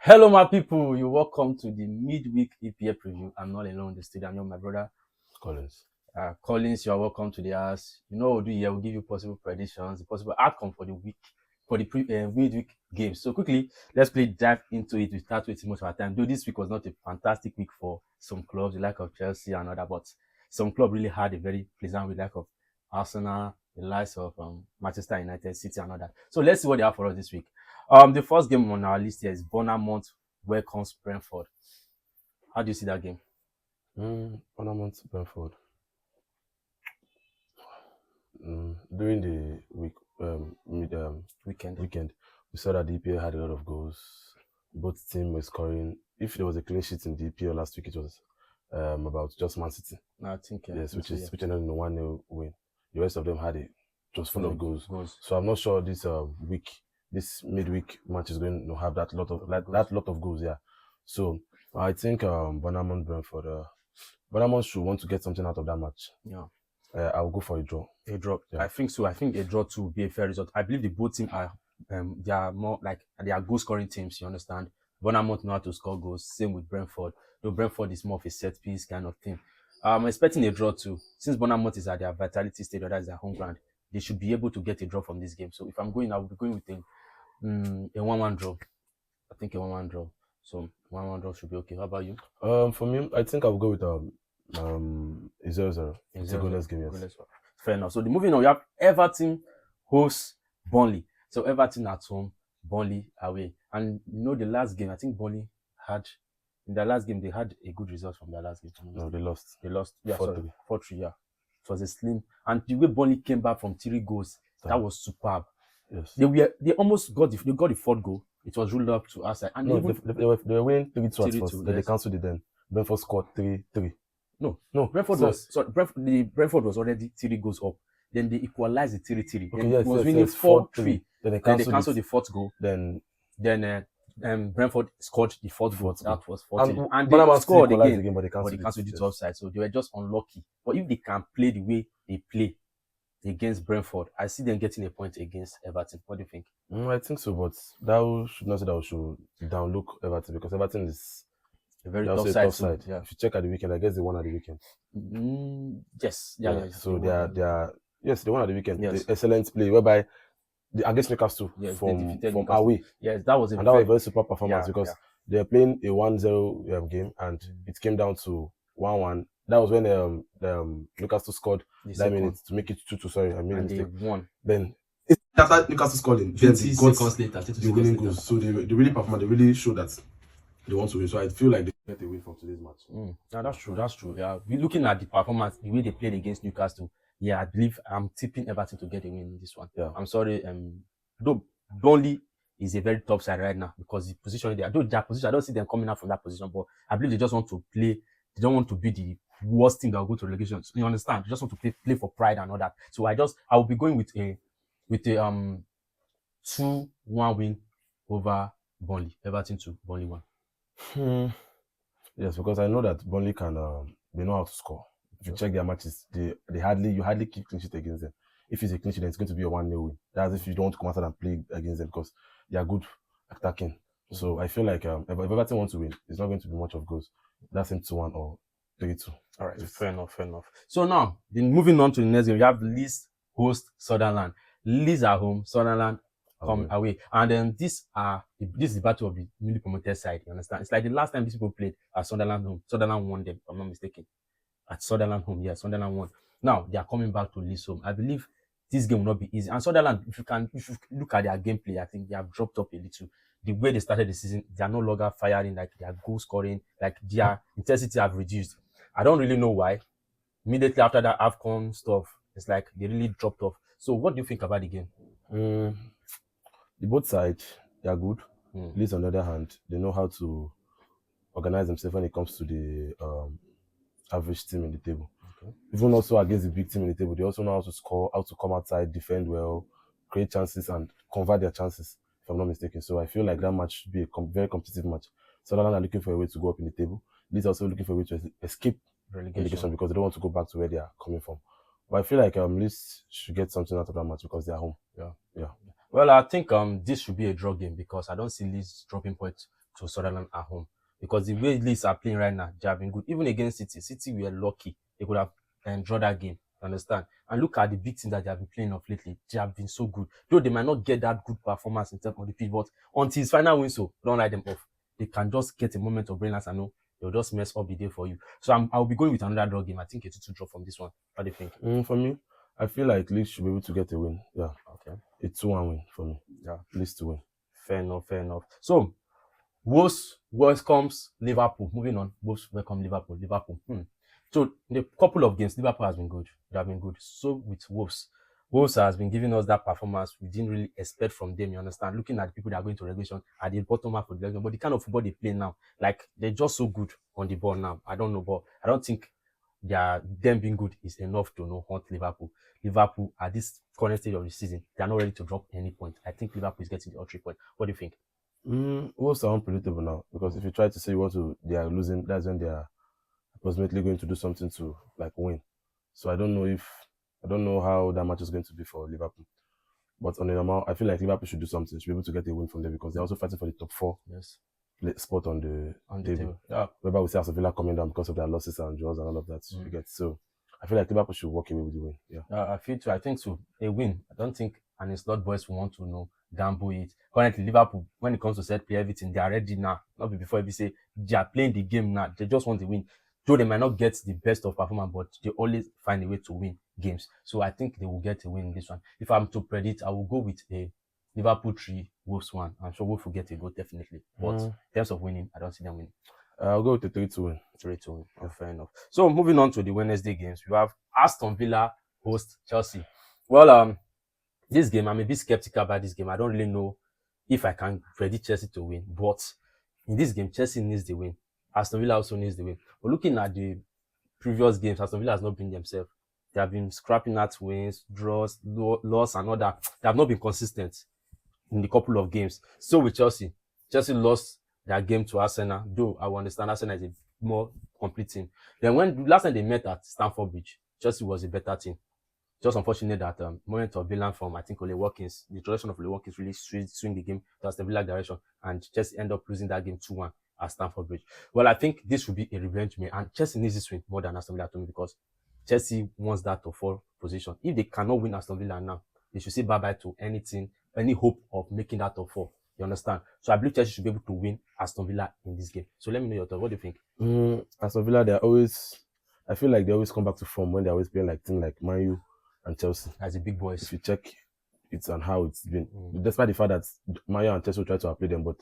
Hello, my people. You're welcome to the midweek EPL preview. I'm not alone in the studio. I'm here with my brother Collins. Collins. You are welcome to the house. You know what we'll do here. We'll give you possible predictions, the possible outcome for the week, for the midweek games. So quickly, let's dive into it. We start wasting much of our time. Though this week was not a fantastic week for some clubs, the like of Chelsea and other, but some club really had a very pleasant week, like of Arsenal, the likes of Manchester United, City, and other. So let's see what they have for us this week. The first game on our list here is Bournemouth welcomes Brentford. How do you see that game? Bournemouth, Brentford. During the weekend, we saw that the EPL had a lot of goals. Both teams were scoring. If there was a clean sheet in the EPL last week, it was about just Man City. I think yes, which ended in a 1-0 win. The rest of them had it just full of goals. So I'm not sure this midweek match is going to have that lot of goals. Yeah. So I think Bournemouth, Brentford. Bournemouth should want to get something out of that match. Yeah. I'll go for a draw. A draw. Yeah. I think so. I think a draw too would be a fair result. I believe the both teams are they are more like they are goal scoring teams. You understand? Bournemouth know how to score goals. Same with Brentford. Though Brentford is more of a set piece kind of thing. I'm expecting a draw too. Since Bournemouth is at their vitality stage, or that is their home ground, they should be able to get a draw from this game. So if I'm going, I will be going with a 1-1 draw. I think a 1-1 draw. So 1-1 draw should be okay. How about you? For me, I think I'll go with a 0-0. It's a goalless game, yes. Fair enough. So the moving on, we have Everton hosts Burnley. So Everton at home, Burnley away. And you know the last game, I think Burnley had in their last game they had a good result from their last game. No, they lost. They lost. Yeah, 4-3. 4-3. Yeah, it was a slim. And the way Burnley came back from 3 goals, that was superb. Yes. They almost got the fourth goal. It was ruled up to our side. And no, they were winning 3-2 at first. Then they cancelled it. Then Brentford scored 3-3. No. Brentford was already 3 goals up. Then they equalized the 3-3. Okay, yes, it was winning 4-3. Then they cancelled the fourth goal. Then Brentford scored the fourth goal. That was 4-3. And they scored again, but they cancelled it offside. So they were just unlucky. But if they can play the way they play against Brentford, I see them getting a point against Everton. What do you think? I think so, but that should not say that we should downlook Everton, because Everton is a very tough side. Yeah. If you check at the weekend, I guess they won at the weekend. Yes. Yeah. So they won at the weekend. Yes. The excellent play whereby against Newcastle from away. Yes, that was a very super performance, because they were playing a 1-0 game and it came down to 1-1. That was when Newcastle scored that minute to make it 2-2. Sorry, I made a mistake. They won. Then after Newcastle scored, 20 seconds later, the winning goals. So they really performed. They really showed that they want to win. So I feel like they get a win from today's match. Yeah, that's true. Yeah, we're looking at the performance, the way they played against Newcastle. Yeah, I believe I'm tipping Everton to get a win in this one. Yeah. I'm sorry. Though Burnley is a very top side right now, because the position they are, though their position, I don't see them coming out from that position, but I believe they just want to play. They don't want to be the worst team that will go to relegation. So you understand? They just want to play for pride and all that. So I will be going with a 2-1 win over Burnley. Everton 2, Burnley 1. Yes, because I know that Burnley can they know how to score. If you check their matches, you hardly keep clean sheet against them. If it's a clean sheet, then it's going to be a 1-0 win. That's if you don't want to come outside and play against them, because they are good attacking. So I feel like if Everton wants to win, it's not going to be much of goals. That's in 2-1 or 3-2. All right, fair enough. So now, moving on to the next game, we have Leeds host Sunderland. Leeds at home, Sunderland come away. And then this is the battle of the newly promoted side. You understand? It's like the last time these people played at Sunderland home. Sunderland won them, if I'm not mistaken. At Sunderland home, yeah, Sunderland won. Now they are coming back to Leeds home. I believe this game will not be easy. And Sunderland, if you look at their gameplay, I think they have dropped up a little. The way they started the season, they are no longer firing, like they are goal scoring, like their intensity have reduced. I don't really know why. Immediately after that AFCON stuff, it's like they really dropped off. So what do you think about the game? The both sides, they are good. Leeds, on the other hand, they know how to organize themselves when it comes to the average team in the table. Okay. Even also against the big team in the table, they also know how to score, how to come outside, defend well, create chances, and convert their chances, if I'm not mistaken. So I feel like that match should be a very competitive match. Sunderland are looking for a way to go up in the table. Leeds also looking for a way to escape relegation, because they don't want to go back to where they are coming from. But I feel like Leeds should get something out of that match because they are home. Yeah. Well, I think this should be a draw game, because I don't see Leeds dropping points to Sunderland at home. Because the way Leeds are playing right now, they have been good. Even against City, City were lucky. They could have drawn that game. Understand? And look at the big teams that they have been playing of lately. They have been so good. Though they might not get that good performance in terms of the pitch, but until his final win, so don't write them off. They can just get a moment of brilliance and know they'll just mess up the day for you. So I'll be going with another draw game. I think a 2-2 draw from this one. What do you think? For me, I feel like Leeds should be able to get a win. Yeah. Okay. A 2-1 win for me. Yeah. Leeds to win. Fair enough. So, Wolves welcomes Liverpool. Moving on. Wolves welcome Liverpool. So, in a couple of games, Liverpool has been good. They have been good. So, with Wolves, Wolves has been giving us that performance we didn't really expect from them, you understand? Looking at the people that are going to relegation at the bottom half of the relegation, but the kind of football they play now, like, they're just so good on the ball now. I don't know, but I don't think them being good is enough to haunt Liverpool. Liverpool, at this current stage of the season, they are not ready to drop any point. I think Liverpool is getting the all 3 points. What do you think? Wolves are unpredictable now because if you try to say they are losing, that's when they are approximately going to do something to like win. So I don't know how that match is going to be for Liverpool. But on the normal, I feel like Liverpool should do something. Should be able to get a win from them because they're also fighting for the top 4 spot on the table. Yeah. Whereby we see Aston Villa coming down because of their losses and draws and all of that. You get so. I feel like Liverpool should walk away with the win. Yeah. I feel too. I think so. A win. I don't think and slot boys will want to gamble it. Currently, Liverpool, when it comes to set play, everything, they are ready now. Not before you say they are playing the game now. They just want to win. Though they might not get the best of performance, but they always find a way to win games. So I think they will get a win in this one. If I'm to predict, I will go with a Liverpool 3, Wolves 1. I'm sure Wolves will get a goal definitely. But in terms of winning, I don't see them winning. I'll go with the 3-2 win. 3-2 win. Yeah. Fair enough. So moving on to the Wednesday games, we have Aston Villa host Chelsea. Well, this game, I'm a bit skeptical about this game. I don't really know if I can predict Chelsea to win. But in this game, Chelsea needs the win. Aston Villa also needs the win. But looking at the previous games, Aston Villa has not been themselves. They have been scrapping at wins, draws, loss, and all that. They have not been consistent in the couple of games. So with Chelsea lost their game to Arsenal, though I understand Arsenal is a more complete team. Then when last time they met at Stamford Bridge, Chelsea was a better team. Just unfortunate that moment of villain from I think Ole Watkins, the introduction of Ole Watkins really swing the game to Aston Villa direction, and Chelsea end up losing that game 2-1 at Stamford Bridge. Well, I think this will be a revenge game, and Chelsea needs this win more than Aston Villa to me because Chelsea wants that top 4 position. If they cannot win Aston Villa now, they should say bye-bye to any hope of making that top 4. You understand? So I believe Chelsea should be able to win Aston Villa in this game. So let me know your thoughts. What do you think? Aston Villa, I feel like they always come back to form when they're always playing like teams like Man U and Chelsea. As the big boys. If you check it and how it's been, despite the fact that Man U and Chelsea will try to outplay them, but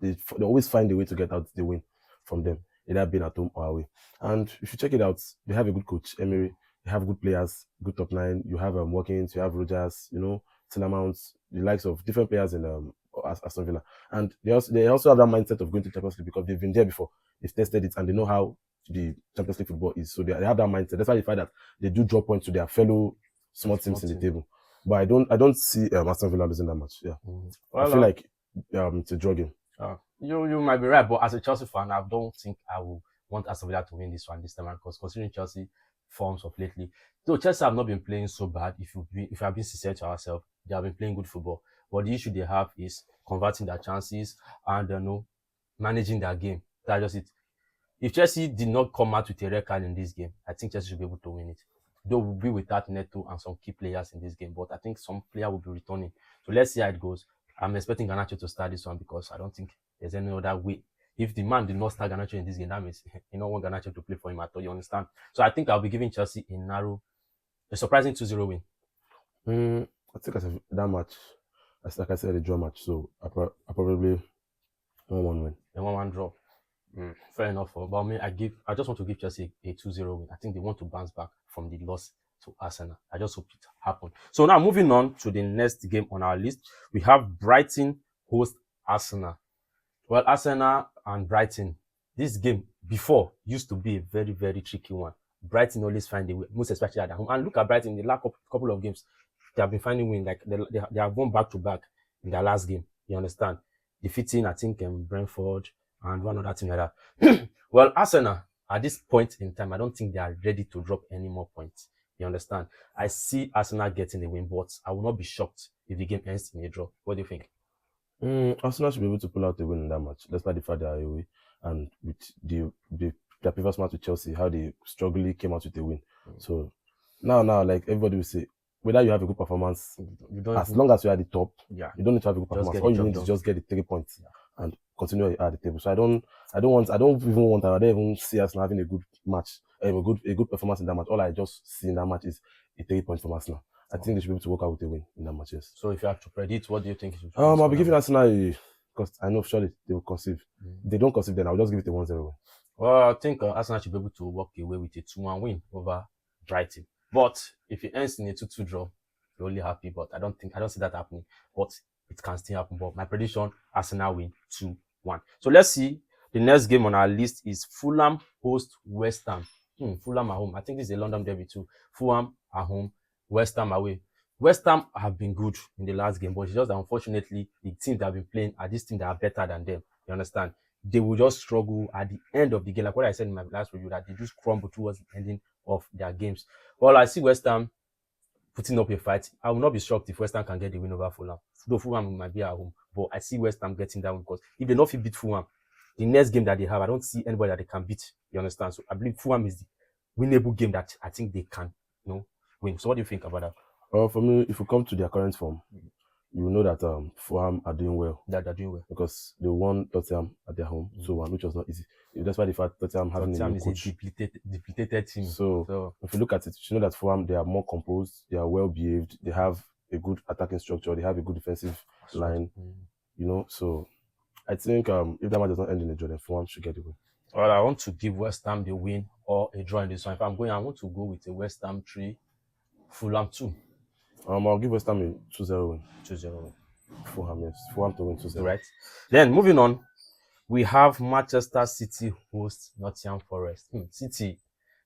they always find a way to get out the win from them, either being at home or away. And if you check it out, they have a good coach, Emery. They have good players, good top 9. You have Watkins, you have Rodgers, Tillermounts, the likes of different players in Aston Villa. And they also have that mindset of going to Champions League because they've been there before. They've tested it and they know how the Champions League football is. So they have that mindset. That's why you find that they do drop points to their fellow small teams in the table. But I don't see Aston Villa losing that much. Yeah. Well, I feel like it's a draw game. You might be right, but as a Chelsea fan, I don't think I will want Aston Villa to win this one this time because considering Chelsea forms of lately, though Chelsea have not been playing so bad, if you have been sincere to ourselves, they have been playing good football. But the issue they have is converting their chances and managing their game. That's just it. If Chelsea did not come out with a red card in this game, I think Chelsea should be able to win it. Though we'll be without Neto and some key players in this game, but I think some player will be returning. So let's see how it goes. I'm expecting Garnacho to start this one because I don't think there's any other way. If the man did not start Garnacho in this game, that means you don't want Garnacho to play for him at all. You understand? So I think I'll be giving Chelsea a surprising 2-0 win. I think that match, like I said, a draw match. So I probably 1-1 win. A 1-1 draw. Fair enough. But me, I just want to give Chelsea a 2-0 win. I think they want to bounce back from the loss to Arsenal. I just hope it happens. So now moving on to the next game on our list, we have Brighton host Arsenal. Well, Arsenal and Brighton, this game before used to be a very, very tricky one. Brighton always find a way, most especially at home. And look at Brighton, the last couple of games, they have been finding win. Like they have won back-to-back in their last game. You understand? Defeating, I think, Brentford and one other team like that. Well, Arsenal, at this point in time, I don't think they are ready to drop any more points. You understand? I see Arsenal getting the win, but I will not be shocked if the game ends in a draw. What do you think? Arsenal should be able to pull out a win in that match, despite the fact they are away. And with their previous match with Chelsea, how they strongly came out with a win. So now, like everybody will say, whether you have a good performance, You don't as long as you are at the top, yeah. you don't need to have a good Just performance. get All the you job need done. is just get the 3 points and continue at the table. So I don't even see us having a good match, a good performance in that match. All I just see in that match is a 3 points from Arsenal. I think they should be able to work out with a win in that match. Yes. So if you have to predict, what do you think? I'll be giving Arsenal because I know surely they will conceive. If they don't conceive, then I'll just give it a 1-0 win. Well, I think Arsenal should be able to walk away with a 2-1 win over Brighton. But if it ends in a 2-2 draw, you're only happy. But I don't see that happening. But it can still happen. But my prediction, Arsenal win 2-1. So let's see. The next game on our list is Fulham host West Ham. Fulham at home. I think this is a London derby too. Fulham at home, West Ham away. West Ham have been good in the last game, but it's just that unfortunately the teams that have been playing are these teams that are better than them. You understand? They will just struggle at the end of the game, like what I said in my last review, that they just crumble towards the ending of their games. Well, I see West Ham putting up a fight. I will not be shocked if West Ham can get the win over Fulham. Though Fulham might be at home, but I see West Ham getting that win because if they not beat Fulham, the next game that they have, I don't see anybody that they can beat. You understand? So I believe Fulham is the winnable game that I think they can, win. So what do you think about that? For me, if we come to their current form, you will know that Fulham are doing well. That they're doing well because they won Tottenham at their home, which was not easy. That's why the fact Tottenham having a new coach. Is a depleted team. So if you look at it, you know that Fulham, they are more composed, they are well behaved, they have a good attacking structure, they have a good defensive line. So I think if that match does not end in a draw, then Fulham should get the win. Well, I want to give West Ham the win or a draw in this one. If I'm going, I want to go with a West Ham 3, Fulham 2. I'll give West Ham a 2-0 win. 2-0 win. Fulham, yes. Fulham to win 2-0. Right. Then moving on, we have Manchester City host Nottingham Forest. City,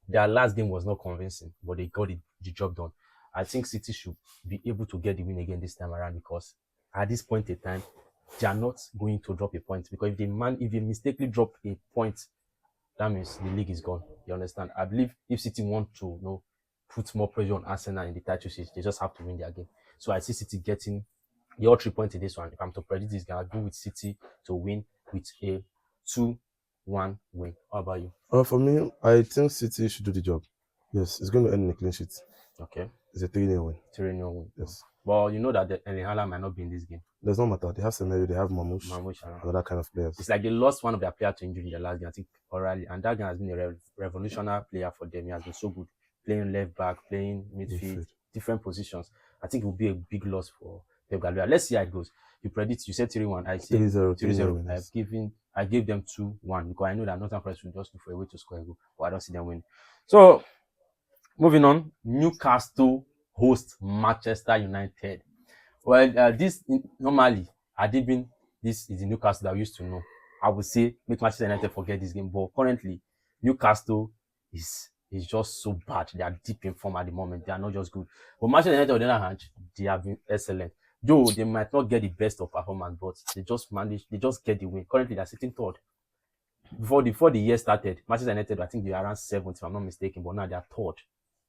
their last game was not convincing, but they got the job done. I think City should be able to get the win again this time around because at this point in time, they are not going to drop a point because if they mistakenly drop a point, that means the league is gone. You understand? I believe if City want to put more pressure on Arsenal in the title chase, they just have to win their game. So I see City getting the all 3 points in this one. If I'm to predict this game, I'll go with City to win with a 2-1 win. How about you? For me, I think City should do the job. Yes, it's going to end in a clean sheet. Okay. It's a 3-0 win. 3-0 win. Yes. Well, you know that Erling Haaland might not be in this game. Does not matter. They have Semedo, they have Mamouche and other kind of players. It's like they lost one of their players to injury in the last game, I think, orally. And that guy has been a revolutionary player for them. He has been so good. Playing left back, playing midfield, different positions. I think it will be a big loss for Pep Guardiola. Let's see how it goes. You said 3-1. I said 3-0. I gave them 2-1 because I know that Nottingham Forest will just look for a way to score a goal, but I don't see them win. So, moving on, Newcastle host Manchester United. Well, this normally, this is the Newcastle that we used to know. I would say make Manchester United forget this game, but currently Newcastle is just so bad. They are deep in form at the moment. They are not just good. But Manchester United, on the other hand, they have been excellent. Though they might not get the best of performance, but they just get the win. Currently, they're sitting third. Before the year started, Manchester United, I think they are around 7th, if I'm not mistaken, but now they are third.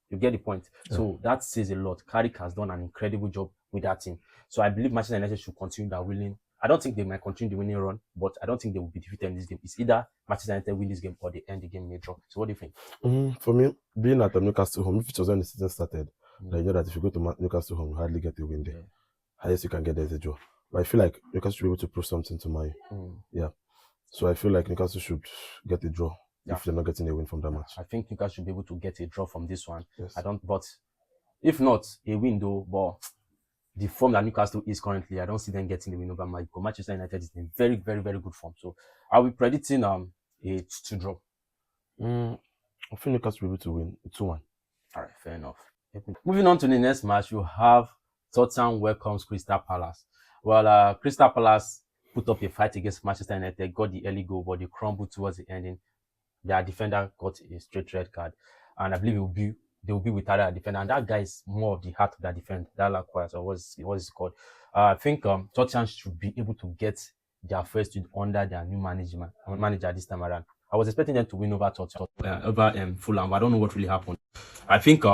You get the point. Yeah. So that says a lot. Carrick has done an incredible job with that team. So I believe Manchester United should continue that winning. I don't think they might continue the winning run, but I don't think they will be defeated in this game. It's either Manchester United win this game or they end the game in a draw. So what do you think? For me, being at Newcastle home, if it was when the season started, you know that if you go to Newcastle home, you hardly get a win there. Yeah. Highest you can get there is a draw. But I feel like Newcastle should be able to prove something to my yeah. So I feel like Newcastle should get a draw. Yeah. If they're not getting a win from that match. I think Newcastle should be able to get a draw from this one. Yes. But if not, a win though, but the form that Newcastle is currently, I don't see them getting the win over Manchester United is in very, very, very good form. So I'll be predicting a 2 draw. I think Newcastle will be able to win 2-1. All right, fair enough. Moving on to the next match, you have Tottenham welcomes Crystal Palace. Well, Crystal Palace put up a fight against Manchester United, got the early goal, but they crumbled towards the ending. Their defender got a straight red card, and I believe they will be without a defender, and that guy is more of the heart of that defense. That Lacroix, or what is called. I think Tottenham should be able to get their first win under their new manager this time around. I was expecting them to win over Tottenham, over Fulham. I don't know what really happened. I think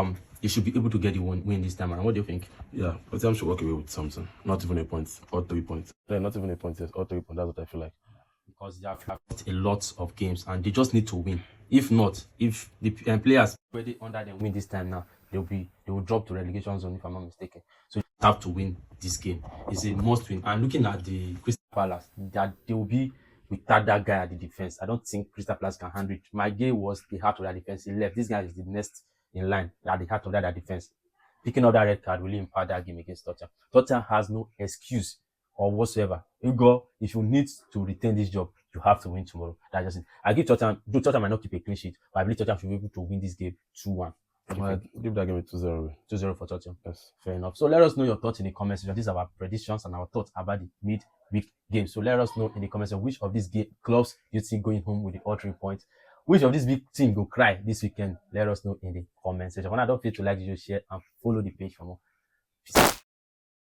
they should be able to get the win this time around. What do you think? Yeah, Tottenham should walk away with something. Not even a point or 3 points. Yeah, not even a point, yes, or 3 points. That's what I feel like. Because they have lost a lot of games and they just need to win. If not, if the players already under them win this time now, they will drop to relegation zone if I'm not mistaken. So you have to win this game. It's a must win. And looking at the Crystal Palace, that they will be without that guy at the defense. I don't think Crystal Palace can handle it. My game was the heart of their defense. He left. This guy is the next in line at the heart of that defense. Picking up that red card really impact that game against Tottenham. Tottenham has no excuse or whatsoever. If you need to retain this job, you have to win tomorrow. That's just it. I give Tottenham, though Tottenham might not keep a clean sheet, but I believe Tottenham should be able to win this game 2-1. I give that game a 2-0. 2-0 for Tottenham. Yes. Fair enough. So let us know your thoughts in the comment section. These are our predictions and our thoughts about the midweek game. So let us know in the comments section which of these clubs you think going home with the all 3 points. Which of these big teams go cry this weekend? Let us know in the comment section. When I don't forget to like the video, share, and follow the page for more. Peace.